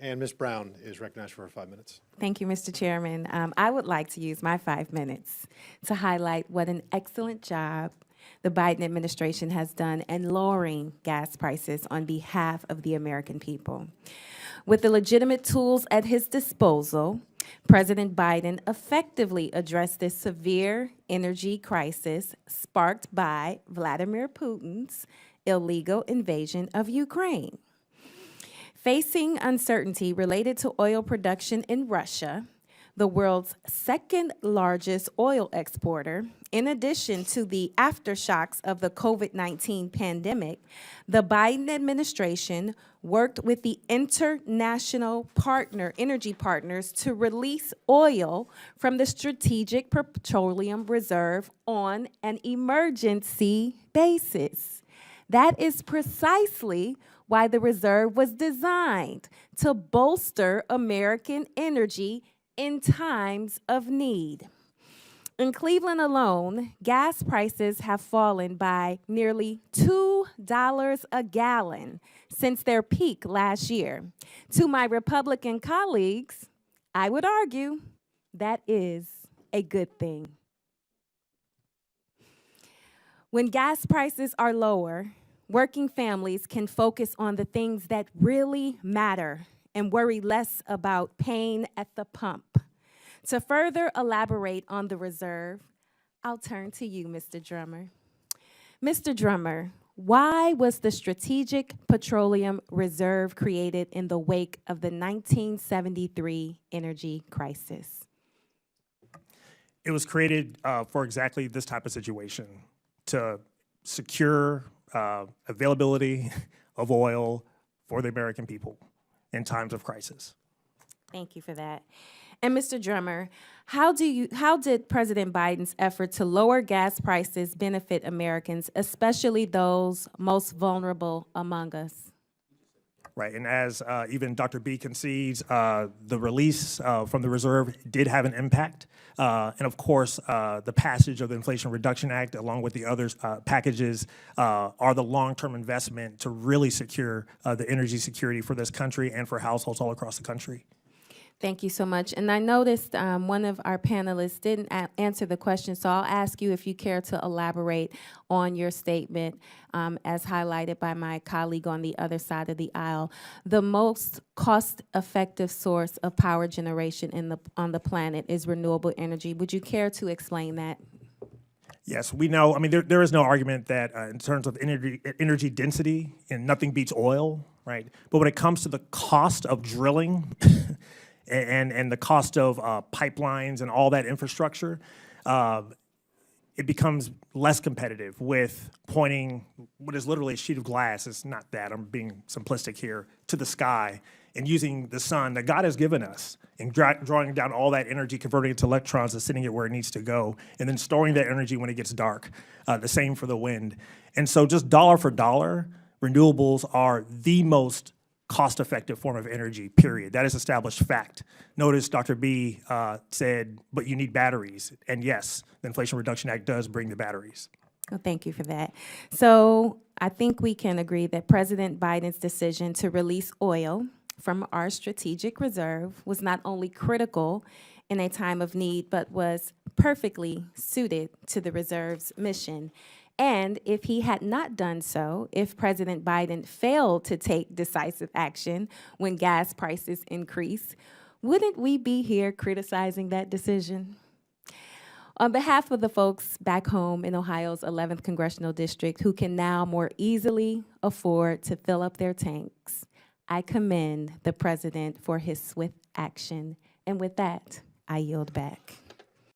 And Ms. Brown is recognized for 5 minutes. Thank you, Mr. Chairman. I would like to use my 5 minutes to highlight what an excellent job the Biden administration has done in lowering gas prices on behalf of the American people. With the legitimate tools at his disposal, President Biden effectively addressed this severe energy crisis sparked by Vladimir Putin's illegal invasion of Ukraine. Facing uncertainty related to oil production in Russia, the world's second largest oil exporter, in addition to the aftershocks of the COVID-19 pandemic, the Biden administration worked with the international energy partners to release oil from the Strategic Petroleum Reserve on an emergency basis. That is precisely why the reserve was designed to bolster American energy in times of need. In Cleveland alone, gas prices have fallen by nearly $2 a gallon since their peak last year. To my Republican colleagues, I would argue that is a good thing. When gas prices are lower, working families can focus on the things that really matter and worry less about pain at the pump. To further elaborate on the reserve, I'll turn to you, Mr. Drummer. Mr. Drummer, why was the Strategic Petroleum Reserve created in the wake of the 1973 energy crisis? It was created for exactly this type of situation, to secure availability of oil for the American people in times of crisis. Thank you for that. And Mr. Drummer, how did President Biden's effort to lower gas prices benefit Americans, especially those most vulnerable among us? Right, and as even Dr. B concedes, the release from the reserve did have an impact. And of course, the passage of the Inflation Reduction Act, along with the other packages, are the long-term investment to really secure the energy security for this country and for households all across the country. Thank you so much. And I noticed one of our panelists didn't answer the question, so I'll ask you if you care to elaborate on your statement as highlighted by my colleague on the other side of the aisle. The most cost-effective source of power generation on the planet is renewable energy. Would you care to explain that? Yes, we know. I mean, there is no argument that in terms of energy density, and nothing beats oil, right? But when it comes to the cost of drilling, and the cost of pipelines and all that infrastructure, it becomes less competitive with pointing what is literally a sheet of glass, it's not that, I'm being simplistic here, to the sky and using the sun that God has given us and drawing down all that energy, converting it to electrons and sending it where it needs to go, and then storing that energy when it gets dark. The same for the wind. And so just dollar for dollar, renewables are the most cost-effective form of energy, period. That is established fact. Notice Dr. B said, but you need batteries. And yes, the Inflation Reduction Act does bring the batteries. Well, thank you for that. So I think we can agree that President Biden's decision to release oil from our strategic reserve was not only critical in a time of need, but was perfectly suited to the reserve's mission. And if he had not done so, if President Biden failed to take decisive action when gas prices increase, wouldn't we be here criticizing that decision? On behalf of the folks back home in Ohio's 11th Congressional District who can now more easily afford to fill up their tanks, I commend the President for his swift action. And with that, I yield back.